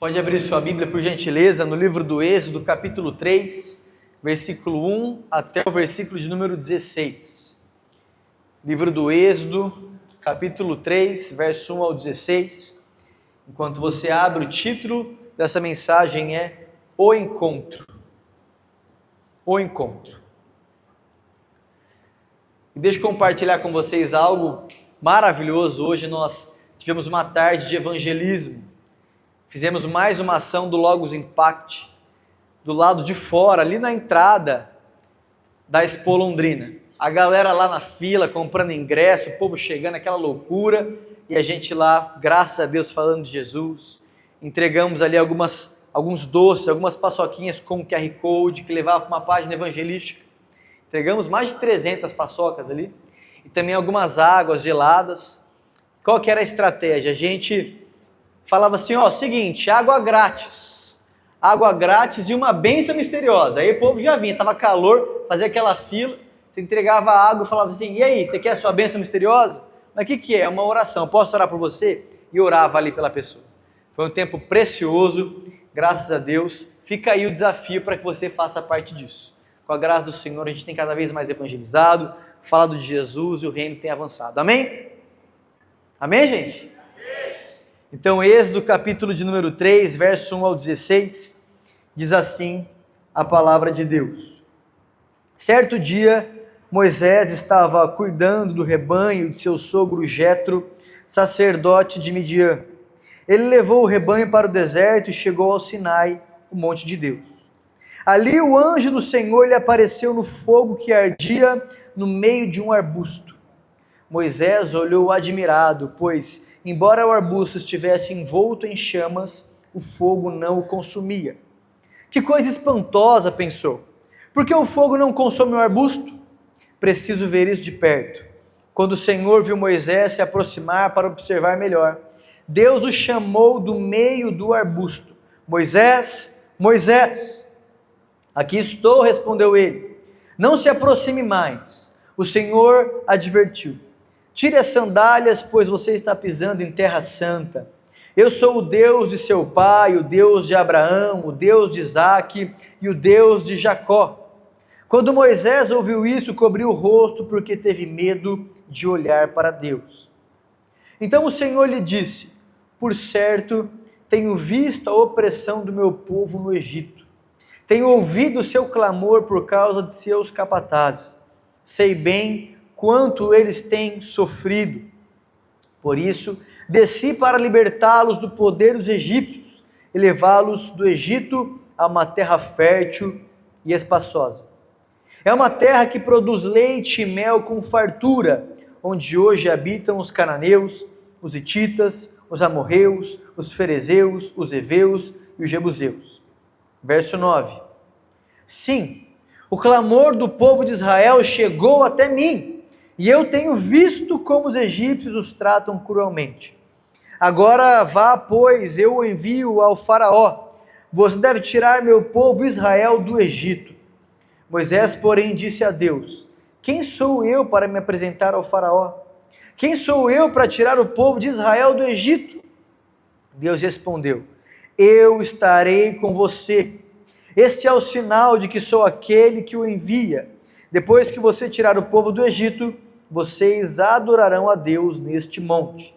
Pode abrir sua Bíblia, por gentileza, no livro do Êxodo, capítulo 3, versículo 1 até o versículo de número 16. Livro do Êxodo, capítulo 3, verso 1 ao 16. Enquanto você abre, o título dessa mensagem é O Encontro. O Encontro. E deixa eu compartilhar com vocês algo maravilhoso. Hoje nós tivemos uma tarde de evangelismo. Fizemos mais uma ação do Logos Impact, do lado de fora, ali na entrada da Expo Londrina. A galera lá na fila, comprando ingresso, o povo chegando, aquela loucura, e a gente lá, graças a Deus, falando de Jesus. Entregamos ali alguns doces, algumas paçoquinhas com QR Code, que levava para uma página evangelística. Entregamos mais de 300 paçocas ali, e também algumas águas geladas. Qual que era a estratégia? A gente falava assim, seguinte, água grátis e uma bênção misteriosa. Aí o povo já vinha, estava calor, fazia aquela fila, você entregava a água e falava assim, e aí, você quer a sua bênção misteriosa? Mas o que é? É uma oração, posso orar por você? E orava ali pela pessoa. Foi um tempo precioso, graças a Deus. Fica aí o desafio para que você faça parte disso. Com a graça do Senhor, a gente tem cada vez mais evangelizado, falado de Jesus e o reino tem avançado. Amém? Amém, gente? Então, Êxodo, capítulo de número 3, verso 1 ao 16, diz assim a palavra de Deus. Certo dia, Moisés estava cuidando do rebanho de seu sogro Jetro, sacerdote de Midian. Ele levou o rebanho para o deserto e chegou ao Sinai, o monte de Deus. Ali o anjo do Senhor lhe apareceu no fogo que ardia no meio de um arbusto. Moisés olhou admirado, pois embora o arbusto estivesse envolto em chamas, o fogo não o consumia. Que coisa espantosa, pensou. Por que o fogo não consome o arbusto? Preciso ver isso de perto. Quando o Senhor viu Moisés se aproximar para observar melhor, Deus o chamou do meio do arbusto. Moisés, Moisés. Aqui estou, respondeu ele. Não se aproxime mais. O Senhor advertiu. Tire as sandálias, pois você está pisando em terra santa. Eu sou o Deus de seu pai, o Deus de Abraão, o Deus de Isaque e o Deus de Jacó. Quando Moisés ouviu isso, cobriu o rosto porque teve medo de olhar para Deus. Então o Senhor lhe disse, por certo, tenho visto a opressão do meu povo no Egito. Tenho ouvido o seu clamor por causa de seus capatazes. Sei bem quanto eles têm sofrido. Por isso, desci para libertá-los do poder dos egípcios e levá-los do Egito a uma terra fértil e espaçosa. É uma terra que produz leite e mel com fartura, onde hoje habitam os cananeus, os hititas, os amorreus, os ferezeus, os heveus e os jebuseus. Verso 9. Sim, o clamor do povo de Israel chegou até mim, e eu tenho visto como os egípcios os tratam cruelmente. Agora vá, pois, eu o envio ao faraó. Você deve tirar meu povo Israel do Egito. Moisés, porém, disse a Deus, quem sou eu para me apresentar ao faraó? Quem sou eu para tirar o povo de Israel do Egito? Deus respondeu, eu estarei com você. Este é o sinal de que sou aquele que o envia. Depois que você tirar o povo do Egito, vocês adorarão a Deus neste monte.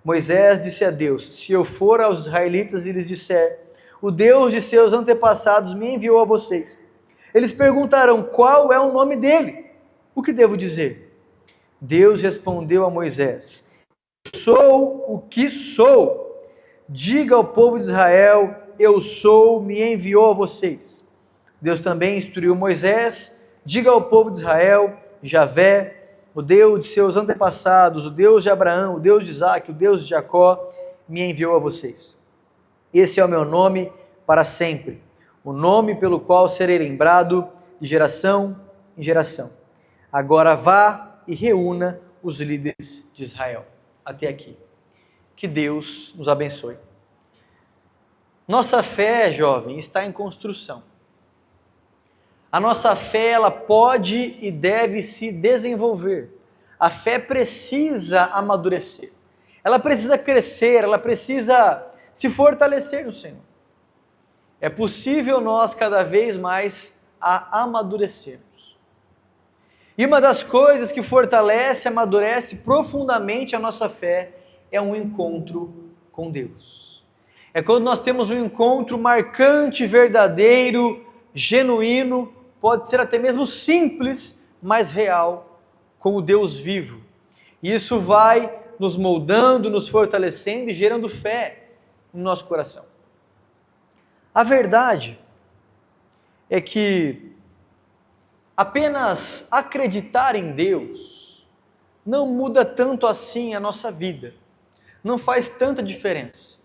Moisés disse a Deus, se eu for aos israelitas e lhes disser, o Deus de seus antepassados me enviou a vocês. Eles perguntarão, qual é o nome dele? O que devo dizer? Deus respondeu a Moisés, sou o que sou. Diga ao povo de Israel, eu sou, me enviou a vocês. Deus também instruiu Moisés, diga ao povo de Israel, Javé, o Deus de seus antepassados, o Deus de Abraão, o Deus de Isaque, o Deus de Jacó, me enviou a vocês. Esse é o meu nome para sempre, o nome pelo qual serei lembrado de geração em geração. Agora vá e reúna os líderes de Israel. Até aqui. Que Deus nos abençoe. Nossa fé, jovem, está em construção. A nossa fé, ela pode e deve se desenvolver. A fé precisa amadurecer. Ela precisa crescer, ela precisa se fortalecer no Senhor. É possível nós cada vez mais amadurecermos. E uma das coisas que fortalece, amadurece profundamente a nossa fé é um encontro com Deus. É quando nós temos um encontro marcante, verdadeiro, genuíno, pode ser até mesmo simples, mas real, com o Deus vivo. E isso vai nos moldando, nos fortalecendo e gerando fé no nosso coração. A verdade é que apenas acreditar em Deus não muda tanto assim a nossa vida, não faz tanta diferença.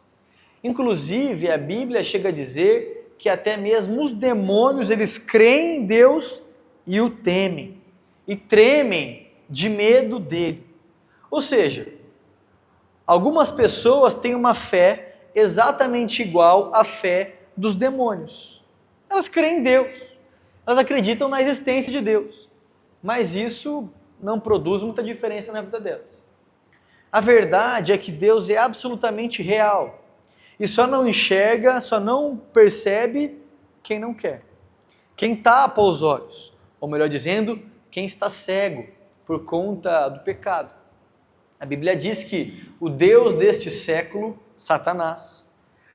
Inclusive, a Bíblia chega a dizer que até mesmo os demônios, eles creem em Deus e o temem, e tremem de medo dele. Ou seja, algumas pessoas têm uma fé exatamente igual à fé dos demônios. Elas creem em Deus. Elas acreditam na existência de Deus, mas isso não produz muita diferença na vida delas. A verdade é que Deus é absolutamente real e só não enxerga, só não percebe quem não quer. Quem tapa os olhos, ou melhor dizendo, quem está cego por conta do pecado. A Bíblia diz que o Deus deste século, Satanás,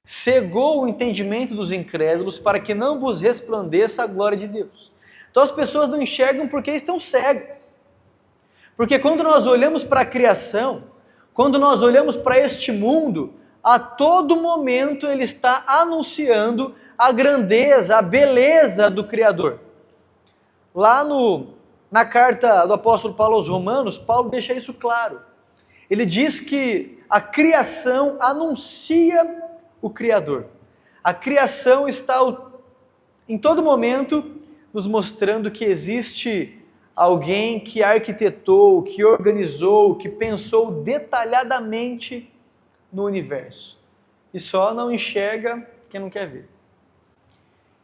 cegou o entendimento dos incrédulos para que não vos resplandeça a glória de Deus. Então as pessoas não enxergam porque estão cegas. Porque quando nós olhamos para a criação, quando nós olhamos para este mundo, a todo momento ele está anunciando a grandeza, a beleza do Criador. Lá na carta do apóstolo Paulo aos Romanos, Paulo deixa isso claro. Ele diz que a criação anuncia o Criador. A criação está em todo momento nos mostrando que existe alguém que arquitetou, que organizou, que pensou detalhadamente no universo. E só não enxerga quem não quer ver.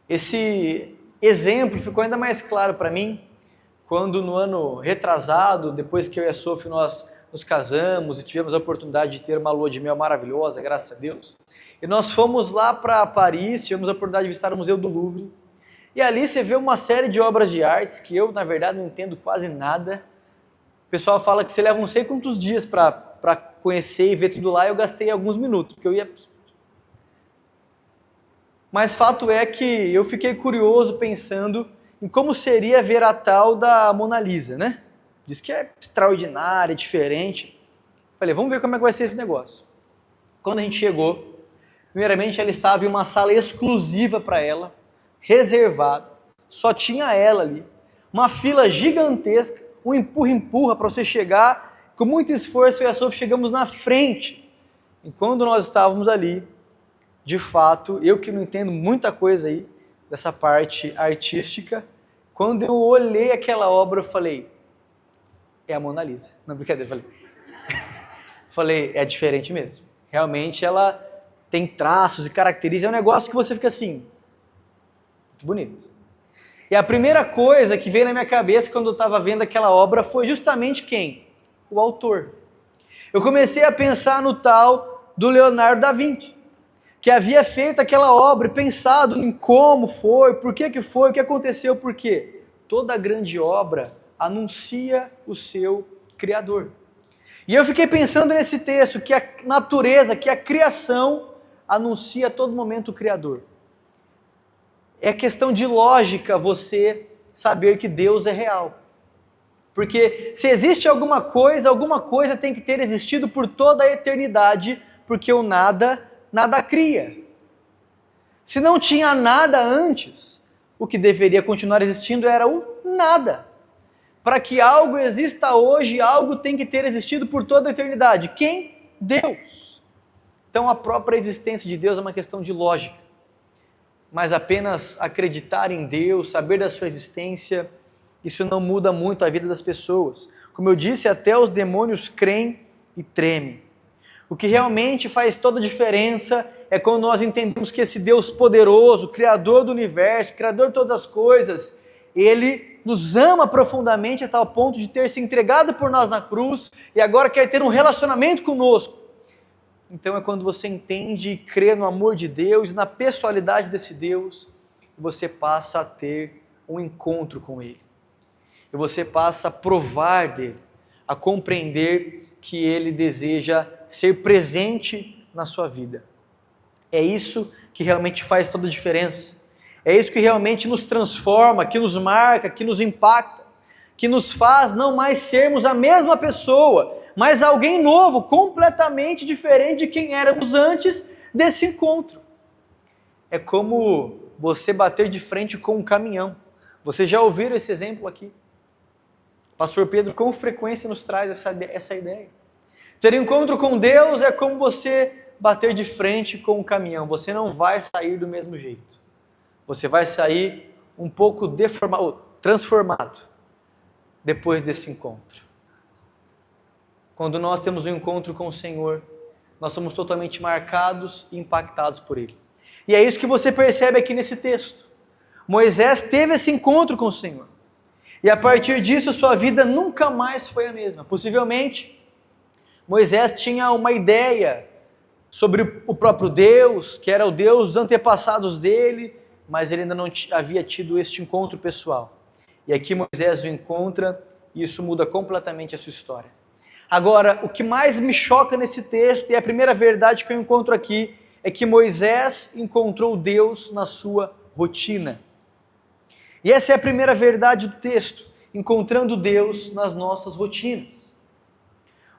Esse exemplo ficou ainda mais claro para mim quando no ano retrasado, depois que eu e a Sophie nós nos casamos e tivemos a oportunidade de ter uma lua de mel maravilhosa, graças a Deus. E nós fomos lá para Paris, tivemos a oportunidade de visitar o Museu do Louvre. E ali você vê uma série de obras de artes que eu, na verdade, não entendo quase nada. O pessoal fala que você leva não sei quantos dias para conhecer e ver tudo lá. Eu gastei alguns minutos, porque eu ia... Mas fato é que eu fiquei curioso pensando em como seria ver a tal da Mona Lisa, né? Diz que é extraordinária, diferente. Falei, vamos ver como é que vai ser esse negócio. Quando a gente chegou, primeiramente ela estava em uma sala exclusiva para ela, reservada, só tinha ela ali, uma fila gigantesca, um empurra-empurra para você chegar, com muito esforço eu e a Sophie chegamos na frente. E quando nós estávamos ali, de fato, eu que não entendo muita coisa aí, dessa parte artística, quando eu olhei aquela obra eu falei, é a Mona Lisa. Não, brincadeira, falei, é diferente mesmo. Realmente ela tem traços e características, é um negócio que você fica assim, muito bonito. E a primeira coisa que veio na minha cabeça quando eu estava vendo aquela obra foi justamente quem? O autor. Eu comecei a pensar no tal do Leonardo da Vinci, que havia feito aquela obra e pensado em como foi, por que foi, o que aconteceu, por quê? Toda grande obra anuncia o seu Criador. E eu fiquei pensando nesse texto, que a natureza, que a criação anuncia a todo momento o Criador. É questão de lógica você saber que Deus é real. Porque se existe alguma coisa tem que ter existido por toda a eternidade, porque o nada cria. Se não tinha nada antes, o que deveria continuar existindo era o nada. Para que algo exista hoje, algo tem que ter existido por toda a eternidade. Quem? Deus. Então a própria existência de Deus é uma questão de lógica. Mas apenas acreditar em Deus, saber da sua existência, isso não muda muito a vida das pessoas. Como eu disse, até os demônios creem e tremem. O que realmente faz toda a diferença é quando nós entendemos que esse Deus poderoso, Criador do universo, Criador de todas as coisas, Ele nos ama profundamente a tal ponto de ter se entregado por nós na cruz e agora quer ter um relacionamento conosco. então é quando você entende e crê no amor de Deus, na pessoalidade desse Deus, e você passa a ter um encontro com Ele. E você passa a provar dele, a compreender que Ele deseja ser presente na sua vida. É isso que realmente faz toda a diferença. É isso que realmente nos transforma, que nos marca, que nos impacta, que nos faz não mais sermos a mesma pessoa, mas alguém novo, completamente diferente de quem éramos antes desse encontro. É como você bater de frente com um caminhão. Vocês já ouviram esse exemplo aqui? Pastor Pedro com frequência nos traz essa ideia. Ter encontro com Deus é como você bater de frente com um caminhão. Você não vai sair do mesmo jeito. Você vai sair um pouco transformado depois desse encontro. Quando nós temos um encontro com o Senhor, nós somos totalmente marcados e impactados por Ele. E é isso que você percebe aqui nesse texto. Moisés teve esse encontro com o Senhor. E a partir disso, sua vida nunca mais foi a mesma. Possivelmente, Moisés tinha uma ideia sobre o próprio Deus, que era o Deus dos antepassados dele, mas ele ainda não havia tido este encontro pessoal. E aqui Moisés o encontra e isso muda completamente a sua história. Agora, o que mais me choca nesse texto, e é a primeira verdade que eu encontro aqui, é que Moisés encontrou Deus na sua rotina. E essa é a primeira verdade do texto, encontrando Deus nas nossas rotinas.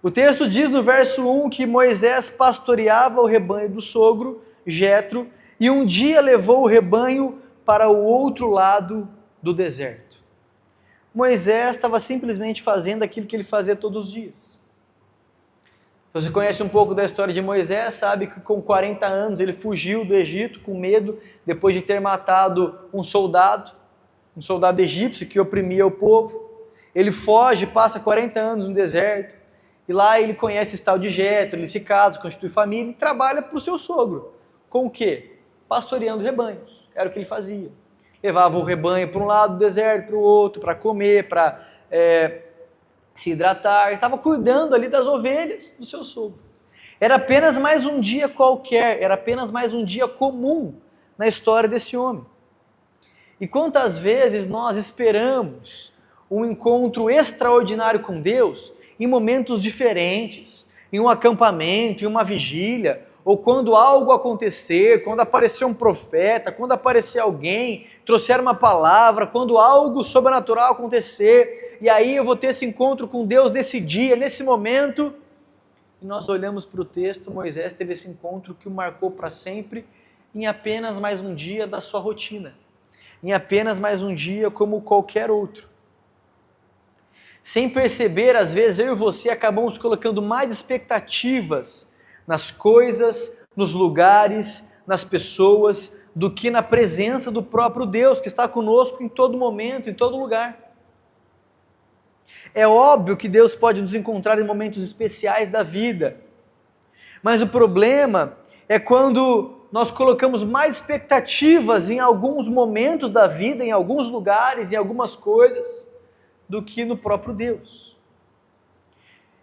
O texto diz no verso 1 que Moisés pastoreava o rebanho do sogro, Jetro, e um dia levou o rebanho para o outro lado do deserto. Moisés estava simplesmente fazendo aquilo que ele fazia todos os dias. Se você conhece um pouco da história de Moisés, sabe que com 40 anos ele fugiu do Egito com medo, depois de ter matado um soldado egípcio que oprimia o povo. Ele foge, passa 40 anos no deserto, e lá ele conhece esse tal de Jetro, ele se casa, constitui família e trabalha para o seu sogro. Com o quê? Pastoreando rebanhos, era o que ele fazia. Levava o rebanho para um lado do deserto, para o outro, para comer, para se hidratar, estava cuidando ali das ovelhas do seu sogro. Era apenas mais um dia qualquer, era apenas mais um dia comum na história desse homem. E quantas vezes nós esperamos um encontro extraordinário com Deus em momentos diferentes, em um acampamento, em uma vigília, ou quando algo acontecer, quando aparecer um profeta, quando aparecer alguém, trouxer uma palavra, quando algo sobrenatural acontecer, e aí eu vou ter esse encontro com Deus nesse dia, nesse momento, e nós olhamos para o texto, Moisés teve esse encontro que o marcou para sempre, em apenas mais um dia da sua rotina, em apenas mais um dia como qualquer outro. Sem perceber, às vezes eu e você acabamos colocando mais expectativas nas coisas, nos lugares, nas pessoas, do que na presença do próprio Deus, que está conosco em todo momento, em todo lugar. É óbvio que Deus pode nos encontrar em momentos especiais da vida, mas o problema é quando nós colocamos mais expectativas em alguns momentos da vida, em alguns lugares, em algumas coisas, do que no próprio Deus.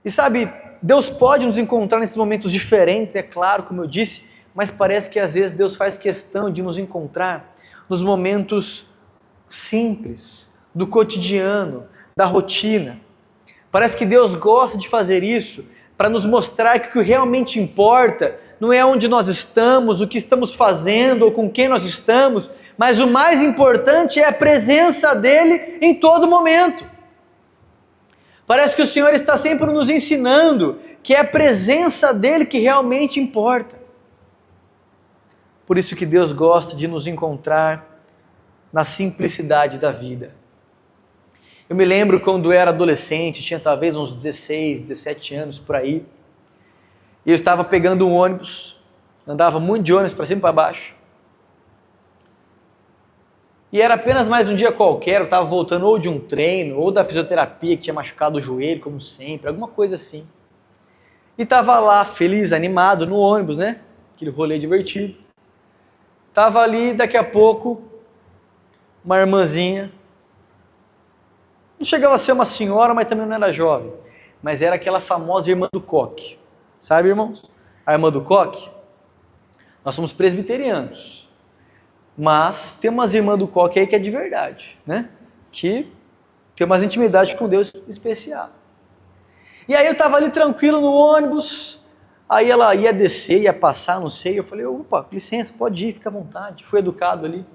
E sabe, Deus pode nos encontrar nesses momentos diferentes, é claro, como eu disse, mas parece que às vezes Deus faz questão de nos encontrar nos momentos simples, do cotidiano, da rotina. Parece que Deus gosta de fazer isso para nos mostrar que o que realmente importa não é onde nós estamos, o que estamos fazendo ou com quem nós estamos, mas o mais importante é a presença dEle em todo momento. Parece que o Senhor está sempre nos ensinando que é a presença dEle que realmente importa. Por isso que Deus gosta de nos encontrar na simplicidade da vida. Eu me lembro quando eu era adolescente, tinha talvez uns 16, 17 anos por aí, e eu estava pegando um ônibus, andava muito de ônibus para cima e para baixo, e era apenas mais um dia qualquer, eu estava voltando ou de um treino, ou da fisioterapia que tinha machucado o joelho, como sempre, alguma coisa assim. E estava lá, feliz, animado, no ônibus, né? Aquele rolê divertido. Estava ali, daqui a pouco, uma irmãzinha, não chegava a ser uma senhora, mas também não era jovem, mas era aquela famosa irmã do coque. Sabe, irmãos? a irmã do coque, nós somos presbiterianos, mas tem umas irmãs do coque aí que é de verdade, né? Que tem umas intimidades com Deus especial. E aí eu estava ali tranquilo no ônibus, aí ela ia descer, ia passar, não sei, eu falei, opa, licença, pode ir, fica à vontade, fui educado ali.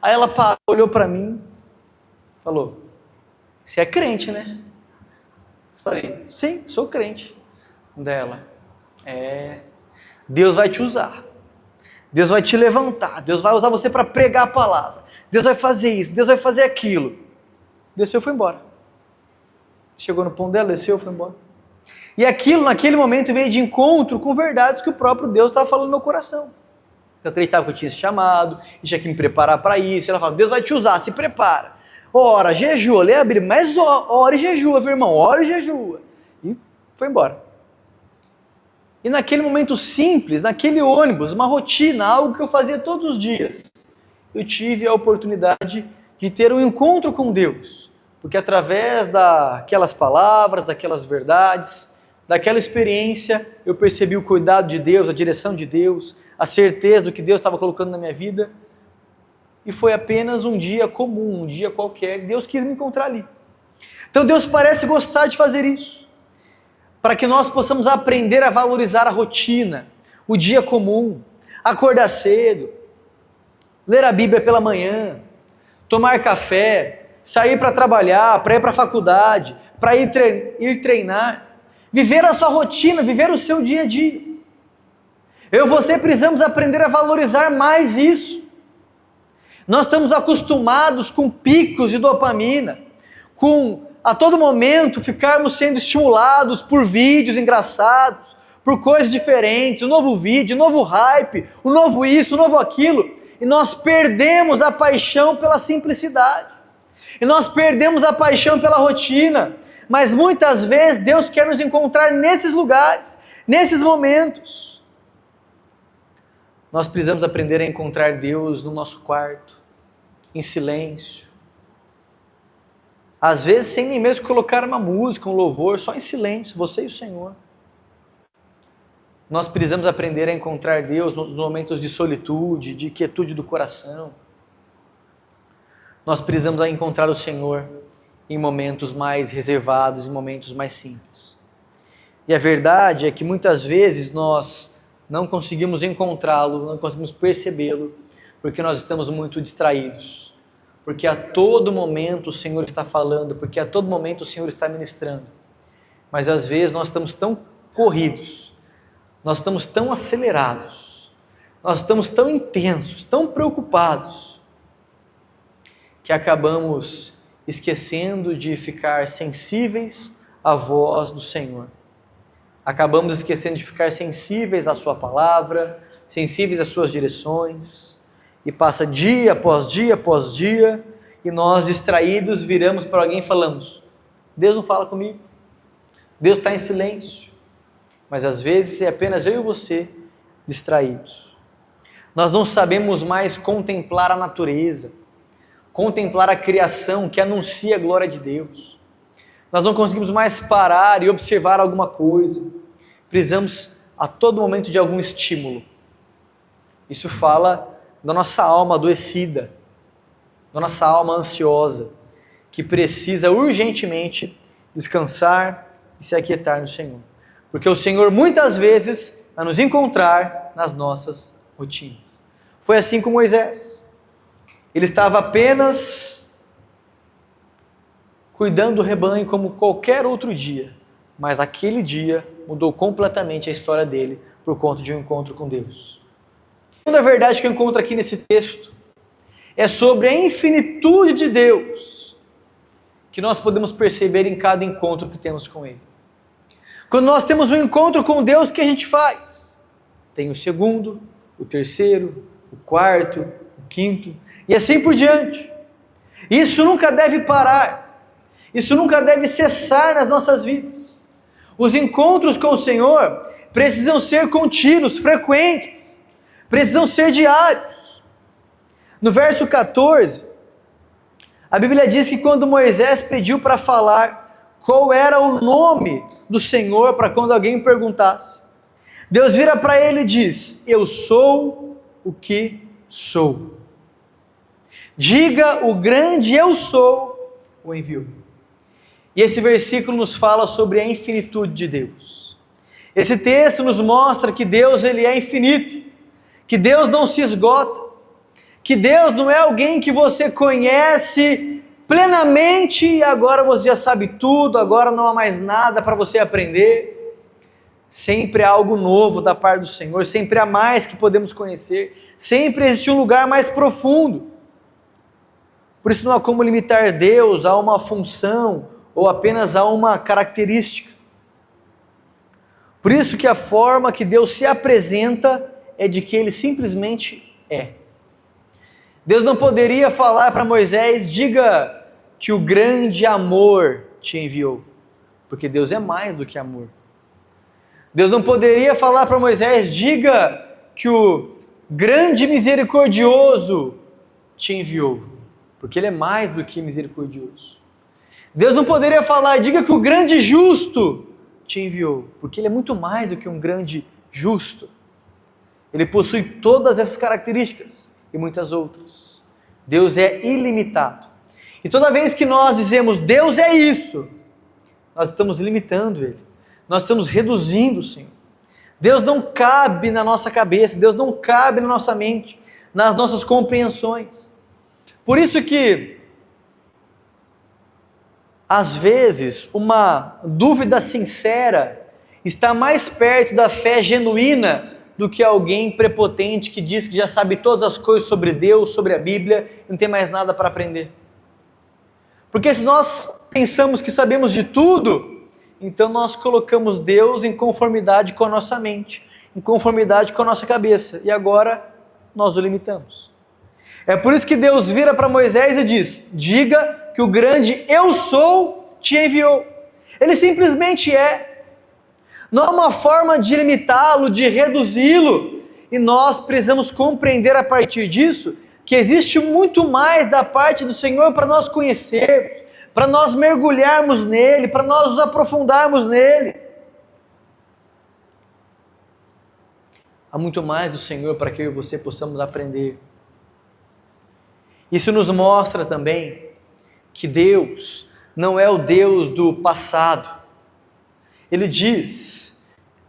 Aí ela parou, olhou para mim, falou, você é crente, né? Falei, sim, sou crente. Dela, Deus vai te usar, Deus vai te levantar, Deus vai usar você para pregar a palavra, Deus vai fazer isso, Deus vai fazer aquilo. Desceu e foi embora. Chegou no ponto dela, desceu e foi embora. E aquilo, naquele momento, veio de encontro com verdades que o próprio Deus estava falando no meu coração. Eu acreditava que eu tinha esse chamado, e tinha que me preparar para isso. Ela falou, Deus vai te usar, se prepara. Ora, jejua, lê a Bíblia, mas ora e jejua, viu, irmão? Ora e jejua. E foi embora. E naquele momento simples, naquele ônibus, uma rotina, algo que eu fazia todos os dias, eu tive a oportunidade de ter um encontro com Deus. Porque através daquelas palavras, daquelas verdades, daquela experiência, eu percebi o cuidado de Deus, a direção de Deus, a certeza do que Deus estava colocando na minha vida. E foi apenas um dia comum, um dia qualquer, Deus quis me encontrar ali. Então Deus parece gostar de fazer isso, para que nós possamos aprender a valorizar a rotina, o dia comum, acordar cedo, ler a Bíblia pela manhã, tomar café, sair para trabalhar, para ir para a faculdade, para ir treinar, viver a sua rotina, viver o seu dia a dia. Eu e você precisamos aprender a valorizar mais isso. Nós estamos acostumados com picos de dopamina, com a todo momento ficarmos sendo estimulados por vídeos engraçados, por coisas diferentes, um novo vídeo, um novo hype, um novo isso, um novo aquilo, e nós perdemos a paixão pela simplicidade, e nós perdemos a paixão pela rotina, mas muitas vezes Deus quer nos encontrar nesses lugares, nesses momentos. Nós precisamos aprender a encontrar Deus no nosso quarto, em silêncio, às vezes sem nem mesmo colocar uma música, um louvor, só em silêncio, você e o Senhor. Nós precisamos aprender a encontrar Deus nos momentos de solitude, de quietude do coração. Nós precisamos encontrar o Senhor em momentos mais reservados, em momentos mais simples. E a verdade é que muitas vezes nós não conseguimos encontrá-lo, não conseguimos percebê-lo, porque nós estamos muito distraídos. Porque a todo momento o Senhor está falando, porque a todo momento o Senhor está ministrando. Mas às vezes nós estamos tão corridos, nós estamos tão acelerados, nós estamos tão intensos, tão preocupados, que acabamos esquecendo de ficar sensíveis à voz do Senhor. Acabamos esquecendo de ficar sensíveis à sua palavra, sensíveis às suas direções, e passa dia após dia após dia, e nós distraídos viramos para alguém e falamos, Deus não fala comigo, Deus está em silêncio, mas às vezes é apenas eu e você distraídos. Nós não sabemos mais contemplar a natureza, contemplar a criação que anuncia a glória de Deus. Nós não conseguimos mais parar e observar alguma coisa. Precisamos a todo momento de algum estímulo. Isso fala da nossa alma adoecida, da nossa alma ansiosa, que precisa urgentemente descansar e se aquietar no Senhor. Porque o Senhor muitas vezes vai nos encontrar nas nossas rotinas. Foi assim com Moisés. Ele estava apenas cuidando do rebanho como qualquer outro dia, mas aquele dia mudou completamente a história dele por conta de um encontro com Deus. A segunda verdade que eu encontro aqui nesse texto é sobre a infinitude de Deus que nós podemos perceber em cada encontro que temos com Ele. Quando nós temos um encontro com Deus, o que a gente faz? Tem o segundo, o terceiro, o quarto, o quinto, e assim por diante. Isso nunca deve parar, isso nunca deve cessar nas nossas vidas. Os encontros com o Senhor precisam ser contínuos, frequentes, precisam ser diários. No verso 14, a Bíblia diz que quando Moisés pediu para falar qual era o nome do Senhor para quando alguém perguntasse, Deus vira para ele e diz: eu sou o que sou. Diga: o grande eu sou o enviou. E esse versículo nos fala sobre a infinitude de Deus. Esse texto nos mostra que Deus ele é infinito, que Deus não se esgota, que Deus não é alguém que você conhece plenamente e agora você já sabe tudo, agora não há mais nada para você aprender. Sempre há algo novo da parte do Senhor, sempre há mais que podemos conhecer, sempre existe um lugar mais profundo. Por isso não há como limitar Deus a uma função ou apenas a uma característica. Por isso que a forma que Deus se apresenta é de que Ele simplesmente é. Deus não poderia falar para Moisés: diga que o grande amor te enviou, porque Deus é mais do que amor. Deus não poderia falar para Moisés: diga que o grande misericordioso te enviou, porque Ele é mais do que misericordioso. Deus não poderia falar: diga que o grande justo te enviou, porque Ele é muito mais do que um grande justo. Ele possui todas essas características e muitas outras. Deus é ilimitado. E toda vez que nós dizemos Deus é isso, nós estamos limitando Ele. Nós estamos reduzindo o Senhor. Deus não cabe na nossa cabeça, Deus não cabe na nossa mente, nas nossas compreensões. Por isso que, às vezes, uma dúvida sincera está mais perto da fé genuína do que alguém prepotente que diz que já sabe todas as coisas sobre Deus, sobre a Bíblia, e não tem mais nada para aprender. Porque se nós pensamos que sabemos de tudo, então nós colocamos Deus em conformidade com a nossa mente, em conformidade com a nossa cabeça, e agora nós o limitamos. É por isso que Deus vira para Moisés e diz: diga que o grande eu sou te enviou. Ele simplesmente é. Não há uma forma de limitá-lo, de reduzi-lo, e nós precisamos compreender a partir disso que existe muito mais da parte do Senhor para nós conhecermos, para nós mergulharmos nele, para nós nos aprofundarmos nele. Há muito mais do Senhor para que eu e você possamos aprender. Isso nos mostra também que Deus não é o Deus do passado. Ele diz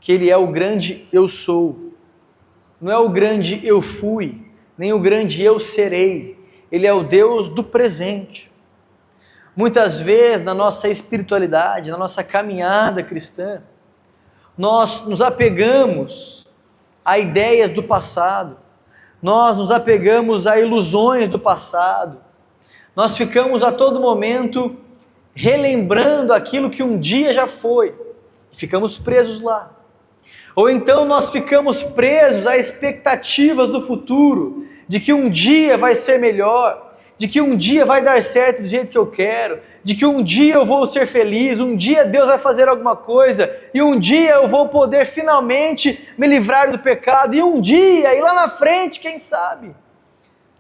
que Ele é o grande eu sou. Não é o grande eu fui, nem o grande eu serei. Ele é o Deus do presente. Muitas vezes na nossa espiritualidade, na nossa caminhada cristã, nós nos apegamos a ideias do passado, nós nos apegamos a ilusões do passado, nós ficamos a todo momento relembrando aquilo que um dia já foi, e ficamos presos lá. Ou então nós ficamos presos a expectativas do futuro, de que um dia vai ser melhor, de que um dia vai dar certo do jeito que eu quero, de que um dia eu vou ser feliz, um dia Deus vai fazer alguma coisa, e um dia eu vou poder finalmente me livrar do pecado, e um dia, e lá na frente, quem sabe?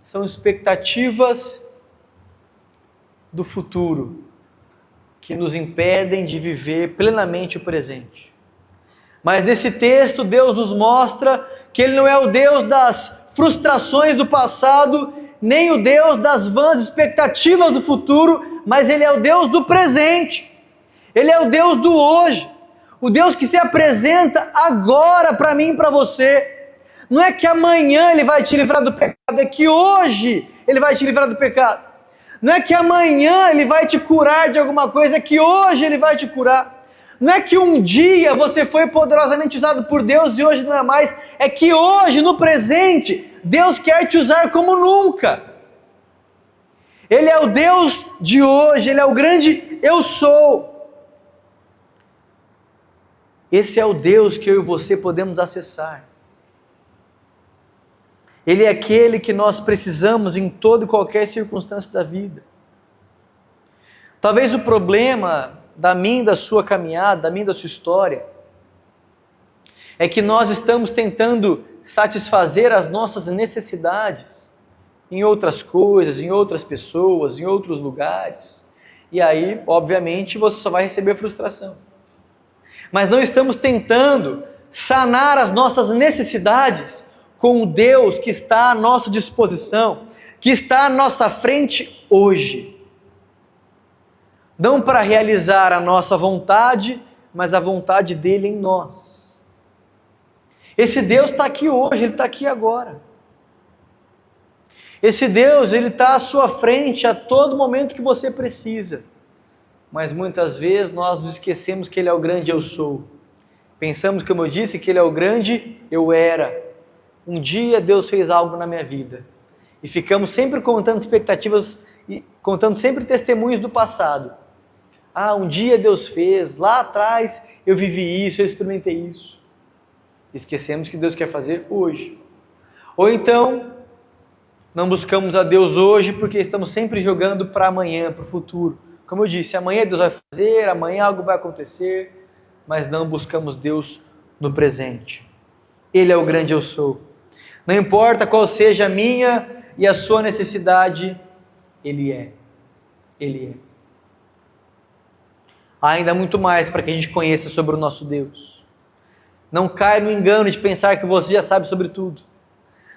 São expectativas do futuro que nos impedem de viver plenamente o presente. Mas nesse texto Deus nos mostra que Ele não é o Deus das frustrações do passado, nem o Deus das vãs expectativas do futuro, mas Ele é o Deus do presente. Ele é o Deus do hoje, o Deus que se apresenta agora para mim e para você. Não é que amanhã Ele vai te livrar do pecado, é que hoje Ele vai te livrar do pecado. Não é que amanhã Ele vai te curar de alguma coisa, é que hoje Ele vai te curar. Não é que um dia você foi poderosamente usado por Deus e hoje não é mais, é que hoje, no presente, Deus quer te usar como nunca. Ele é o Deus de hoje, Ele é o grande eu sou. Esse é o Deus que eu e você podemos acessar. Ele é aquele que nós precisamos em toda e qualquer circunstância da vida. Talvez o problema da minha e da sua caminhada, da minha e da sua história, é que nós estamos tentando satisfazer as nossas necessidades em outras coisas, em outras pessoas, em outros lugares, e aí, obviamente, você só vai receber frustração. Mas não estamos tentando sanar as nossas necessidades com o Deus que está à nossa disposição, que está à nossa frente hoje. Não para realizar a nossa vontade, mas a vontade dele em nós. Esse Deus está aqui hoje, ele está aqui agora. Esse Deus, ele está à sua frente a todo momento que você precisa. Mas muitas vezes nós nos esquecemos que ele é o grande eu sou. Pensamos, como eu disse, que ele é o grande eu era. Um dia Deus fez algo na minha vida. E ficamos sempre contando expectativas, e contando sempre testemunhos do passado. Ah, um dia Deus fez, lá atrás eu vivi isso, eu experimentei isso. Esquecemos que Deus quer fazer hoje. Ou então, não buscamos a Deus hoje porque estamos sempre jogando para amanhã, para o futuro. Como eu disse, amanhã Deus vai fazer, amanhã algo vai acontecer, mas não buscamos Deus no presente. Ele é o grande eu sou. Não importa qual seja a minha e a sua necessidade, Ele é. Ele é. Há ainda muito mais para que a gente conheça sobre o nosso Deus. Não caia no engano de pensar que você já sabe sobre tudo.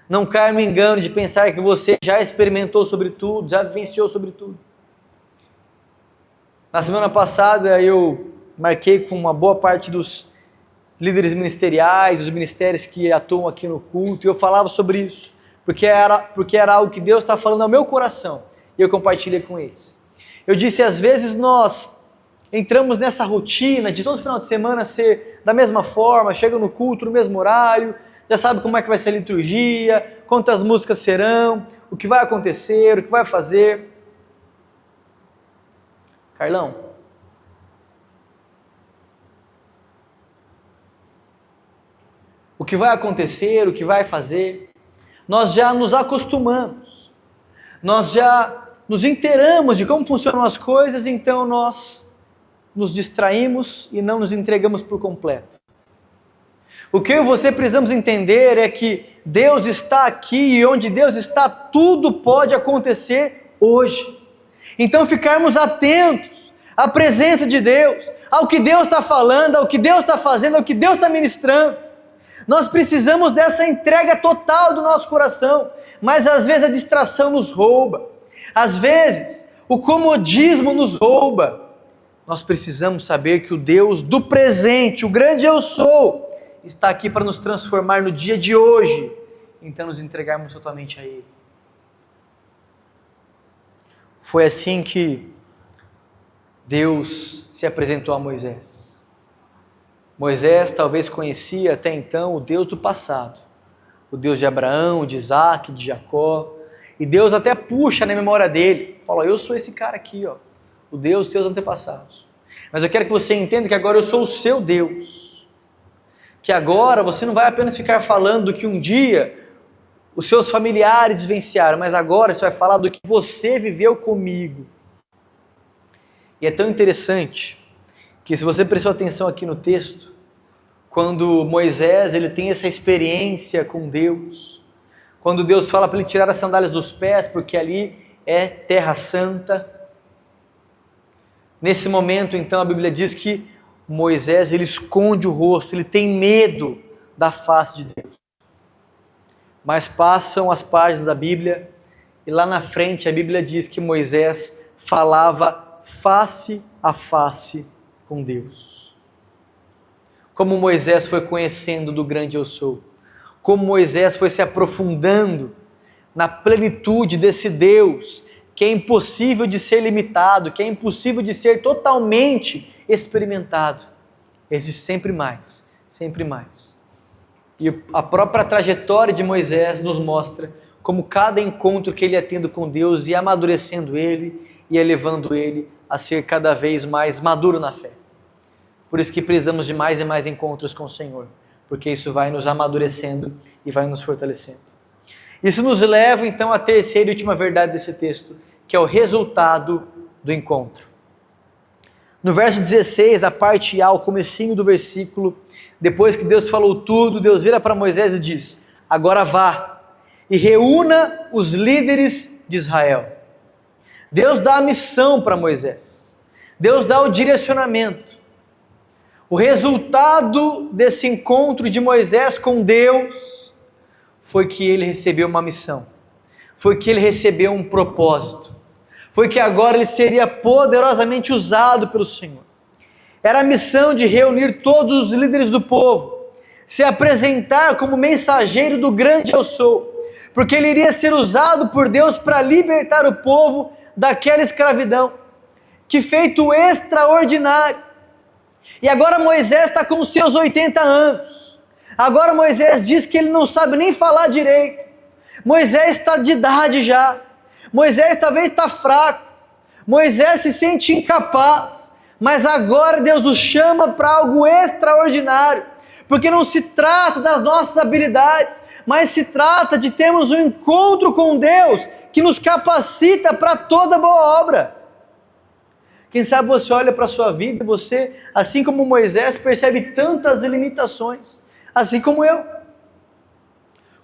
Não caia no engano de pensar que você já experimentou sobre tudo, já vivenciou sobre tudo. Na semana passada eu marquei com uma boa parte dos líderes ministeriais, os ministérios que atuam aqui no culto, e eu falava sobre isso, porque era algo que Deus está falando ao meu coração, e eu compartilhei com eles. Eu disse, às vezes nós entramos nessa rotina de todo final de semana ser da mesma forma, chega no culto no mesmo horário, já sabe como é que vai ser a liturgia, quantas músicas serão, o que vai acontecer, o que vai fazer. Carlão, o que vai acontecer, o que vai fazer, nós já nos acostumamos, nós já nos inteiramos de como funcionam as coisas, então nós nos distraímos e não nos entregamos por completo. O que eu e você precisamos entender é que Deus está aqui e onde Deus está, tudo pode acontecer hoje. Então ficarmos atentos à presença de Deus, ao que Deus está falando, ao que Deus está fazendo, ao que Deus está ministrando. Nós precisamos dessa entrega total do nosso coração, mas às vezes a distração nos rouba, às vezes o comodismo nos rouba. Nós precisamos saber que o Deus do presente, o grande eu sou, está aqui para nos transformar no dia de hoje, então nos entregarmos totalmente a Ele. Foi assim que Deus se apresentou a Moisés. Moisés talvez conhecia até então o Deus do passado, o Deus de Abraão, de Isaac, de Jacó, e Deus até puxa na memória dele, fala, eu sou esse cara aqui, ó, o Deus dos seus antepassados. Mas eu quero que você entenda que agora eu sou o seu Deus, que agora você não vai apenas ficar falando do que um dia os seus familiares vivenciaram, mas agora você vai falar do que você viveu comigo. E é tão interessante que, se você prestou atenção aqui no texto, quando Moisés ele tem essa experiência com Deus, quando Deus fala para ele tirar as sandálias dos pés, porque ali é terra santa, nesse momento então a Bíblia diz que Moisés ele esconde o rosto, ele tem medo da face de Deus. Mas passam as páginas da Bíblia e lá na frente a Bíblia diz que Moisés falava face a face com Deus. Como Moisés foi conhecendo do grande eu sou, como Moisés foi se aprofundando na plenitude desse Deus que é impossível de ser limitado, que é impossível de ser totalmente experimentado. Existe sempre mais, sempre mais. E a própria trajetória de Moisés nos mostra como cada encontro que ele ia tendo com Deus ia amadurecendo ele, ia levando ele a ser cada vez mais maduro na fé. Por isso que precisamos de mais e mais encontros com o Senhor, porque isso vai nos amadurecendo e vai nos fortalecendo. Isso nos leva então à terceira e última verdade desse texto, que é o resultado do encontro. No verso 16, a parte A, o comecinho do versículo, depois que Deus falou tudo, Deus vira para Moisés e diz, agora vá e reúna os líderes de Israel. Deus dá a missão para Moisés. Deus dá o direcionamento. O resultado desse encontro de Moisés com Deus foi que ele recebeu uma missão, foi que ele recebeu um propósito, foi que agora ele seria poderosamente usado pelo Senhor. Era a missão de reunir todos os líderes do povo, se apresentar como mensageiro do grande eu sou, porque ele iria ser usado por Deus para libertar o povo daquela escravidão. Que feito extraordinário! E agora Moisés está com os seus 80 anos. Agora Moisés diz que ele não sabe nem falar direito. Moisés está de idade já. Moisés talvez está fraco. Moisés se sente incapaz. Mas agora Deus o chama para algo extraordinário. Porque não se trata das nossas habilidades, mas se trata de termos um encontro com Deus que nos capacita para toda boa obra. Quem sabe você olha para a sua vida e você, assim como Moisés, percebe tantas limitações, assim como eu.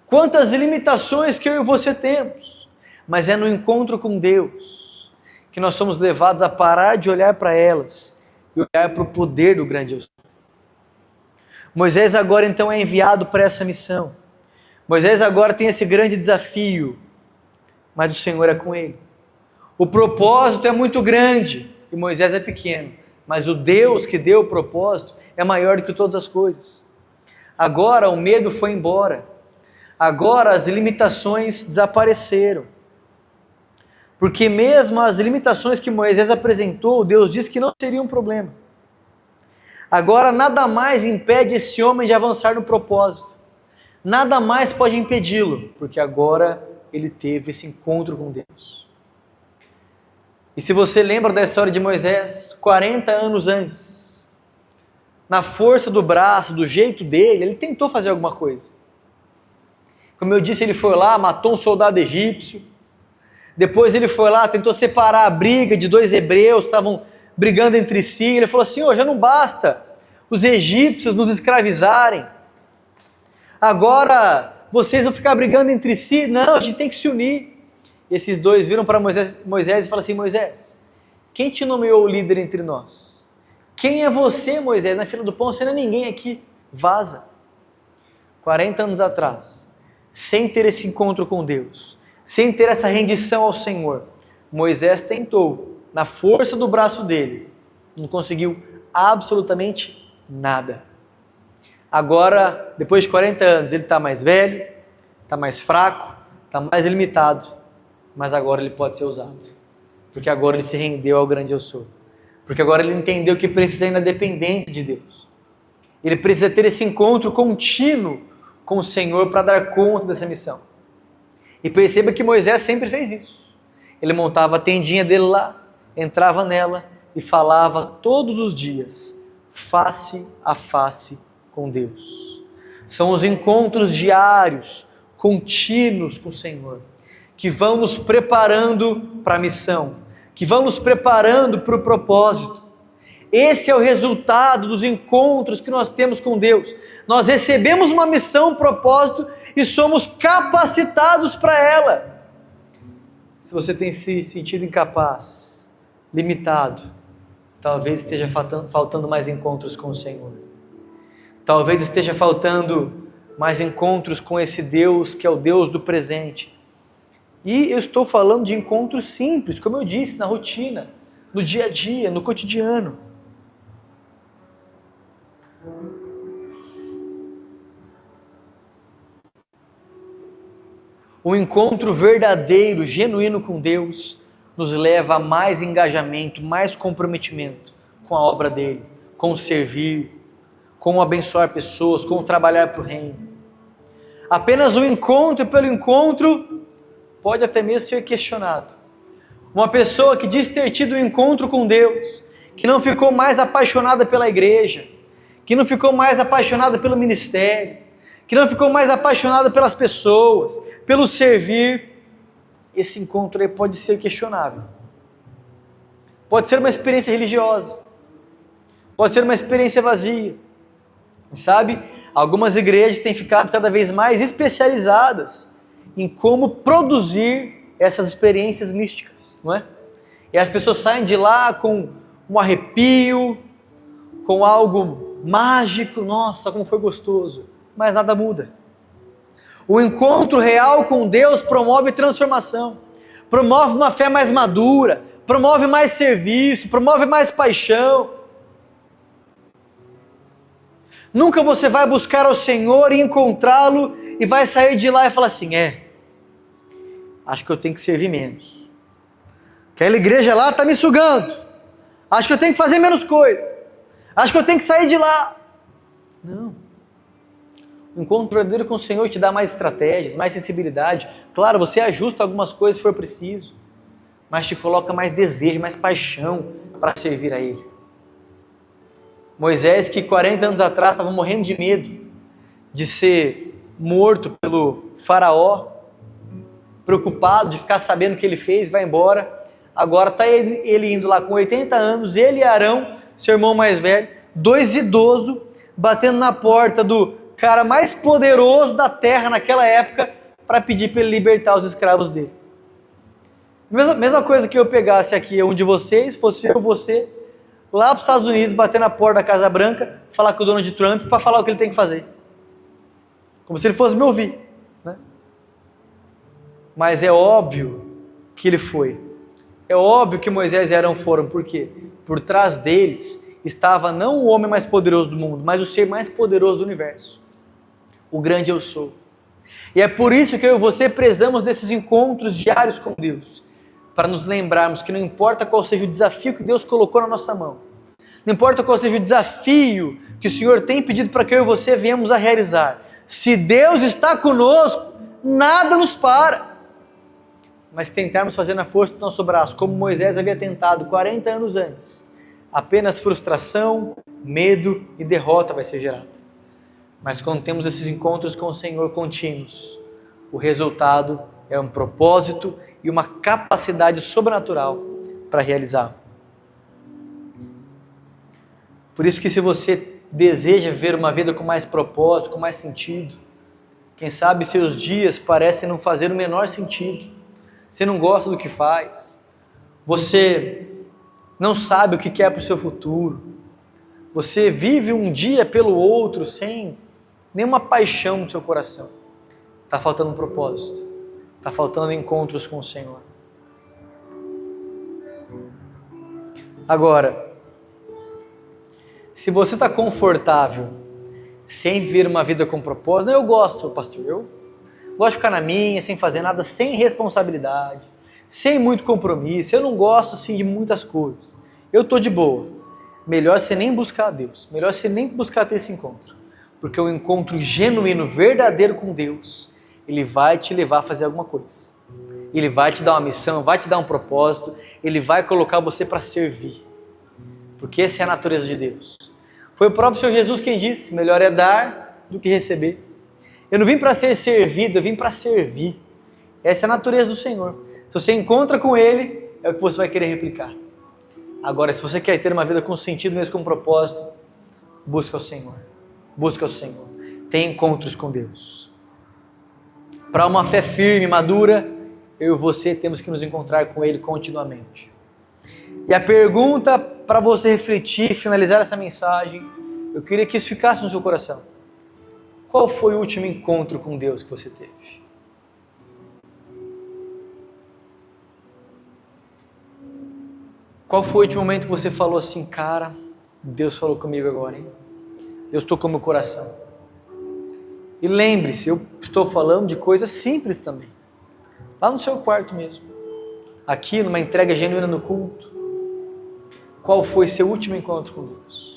Quantas limitações que eu e você temos, mas é no encontro com Deus que nós somos levados a parar de olhar para elas e olhar para o poder do grande eu sou. Moisés agora então é enviado para essa missão. Moisés agora tem esse grande desafio, mas o Senhor é com ele. O propósito é muito grande e Moisés é pequeno, mas o Deus que deu o propósito é maior do que todas as coisas. Agora o medo foi embora, agora as limitações desapareceram, porque mesmo as limitações que Moisés apresentou, Deus disse que não seria um problema. Agora nada mais impede esse homem de avançar no propósito, nada mais pode impedi-lo, porque agora ele teve esse encontro com Deus. E se você lembra da história de Moisés, 40 anos antes, na força do braço, do jeito dele, ele tentou fazer alguma coisa. Como eu disse, ele foi lá, matou um soldado egípcio, depois ele foi lá, tentou separar a briga de dois hebreus, estavam brigando entre si, ele falou assim: já não basta os egípcios nos escravizarem, agora vocês vão ficar brigando entre si, não, a gente tem que se unir. E esses dois viram para Moisés e falaram assim: Moisés, quem te nomeou o líder entre nós? Quem é você, Moisés? Na fila do pão você não é ninguém aqui, vaza. 40 anos atrás, sem ter esse encontro com Deus, sem ter essa rendição ao Senhor, Moisés tentou, na força do braço dele, não conseguiu absolutamente nada. Agora, depois de 40 anos, ele está mais velho, está mais fraco, está mais limitado, mas agora ele pode ser usado, porque agora ele se rendeu ao grande eu sou, porque agora ele entendeu que precisa ir na dependência de Deus, ele precisa ter esse encontro contínuo com o Senhor para dar conta dessa missão. E perceba que Moisés sempre fez isso, ele montava a tendinha dele lá, entrava nela e falava todos os dias, face a face com Deus. São os encontros diários, contínuos com o Senhor, que vão nos preparando para a missão, que vão nos preparando para o propósito. Esse é o resultado dos encontros que nós temos com Deus. Nós recebemos uma missão, um propósito e somos capacitados para ela. Se você tem se sentido incapaz, limitado, talvez esteja faltando mais encontros com o Senhor. Talvez esteja faltando mais encontros com esse Deus que é o Deus do presente. E eu estou falando de encontros simples, como eu disse, na rotina, no dia a dia, no cotidiano. O encontro verdadeiro, genuíno com Deus, nos leva a mais engajamento, mais comprometimento com a obra dele, com o servir, com o abençoar pessoas, com o trabalhar para o reino. Apenas o encontro pelo encontro pode até mesmo ser questionado. Uma pessoa que diz ter tido um encontro com Deus, que não ficou mais apaixonada pela igreja, que não ficou mais apaixonada pelo ministério, que não ficou mais apaixonada pelas pessoas, pelo servir, esse encontro aí pode ser questionável. Pode ser uma experiência religiosa, pode ser uma experiência vazia. Sabe, algumas igrejas têm ficado cada vez mais especializadas em como produzir essas experiências místicas, não é? E as pessoas saem de lá com um arrepio, com algo mágico, nossa, como foi gostoso, mas nada muda. O encontro real com Deus promove transformação, promove uma fé mais madura, promove mais serviço, promove mais paixão. Nunca você vai buscar ao Senhor e encontrá-lo e vai sair de lá e falar assim, acho que eu tenho que servir menos. Aquela igreja lá está me sugando. Acho que eu tenho que fazer menos coisa. Acho que eu tenho que sair de lá. Não. O encontro verdadeiro com o Senhor te dá mais estratégias, mais sensibilidade. Claro, você ajusta algumas coisas se for preciso, mas te coloca mais desejo, mais paixão para servir a Ele. Moisés, que 40 anos atrás estava morrendo de medo de ser morto pelo faraó, preocupado de ficar sabendo o que ele fez, vai embora. Agora está ele indo lá com 80 anos, ele e Arão, seu irmão mais velho, 2 idosos, batendo na porta do cara mais poderoso da terra naquela época para pedir para ele libertar os escravos dele. Mesma coisa que eu pegasse aqui um de vocês, fosse eu, você, lá para os Estados Unidos, bater na porta da Casa Branca, falar com o Donald Trump para falar o que ele tem que fazer. Como se ele fosse me ouvir, né? Mas é óbvio que ele foi. É óbvio que Moisés e Arão foram, por quê? Por trás deles estava não o homem mais poderoso do mundo, mas o ser mais poderoso do universo. O grande eu sou. E é por isso que eu e você prezamos desses encontros diários com Deus, para nos lembrarmos que não importa qual seja o desafio que Deus colocou na nossa mão, não importa qual seja o desafio que o Senhor tem pedido para que eu e você venhamos a realizar, se Deus está conosco, nada nos para. Mas tentarmos fazer na força do nosso braço, como Moisés havia tentado 40 anos antes, apenas frustração, medo e derrota vai ser gerado. Mas quando temos esses encontros com o Senhor contínuos, o resultado é um propósito e uma capacidade sobrenatural para realizar. Por isso que se você deseja viver uma vida com mais propósito, com mais sentido, quem sabe seus dias parecem não fazer o menor sentido, você não gosta do que faz, você não sabe o que quer para o seu futuro, você vive um dia pelo outro sem nenhuma paixão no seu coração, está faltando um propósito, está faltando encontros com o Senhor. Agora, se você está confortável sem viver uma vida com propósito, eu gosto, pastor, eu gosto de ficar na minha, sem fazer nada, sem responsabilidade, sem muito compromisso, eu não gosto assim de muitas coisas, eu estou de boa. Melhor você nem buscar a Deus, melhor você nem buscar ter esse encontro, porque o encontro genuíno, verdadeiro com Deus, Ele vai te levar a fazer alguma coisa, Ele vai te dar uma missão, vai te dar um propósito, Ele vai colocar você para servir, porque essa é a natureza de Deus. Foi o próprio Senhor Jesus quem disse, melhor é dar do que receber. Eu não vim para ser servido, eu vim para servir. Essa é a natureza do Senhor. Se você encontra com Ele, é o que você vai querer replicar. Agora, se você quer ter uma vida com sentido, mesmo com propósito, busca o Senhor. Busca o Senhor. Tem encontros com Deus. Para uma fé firme, madura, eu e você temos que nos encontrar com Ele continuamente. E a pergunta para você refletir, finalizar essa mensagem, eu queria que isso ficasse no seu coração. Qual foi o último encontro com Deus que você teve? Qual foi o último momento que você falou assim, cara, Deus falou comigo agora, hein? Deus tocou meu coração. E lembre-se, eu estou falando de coisas simples também. Lá no seu quarto mesmo. Aqui, numa entrega genuína no culto. Qual foi seu último encontro com Deus?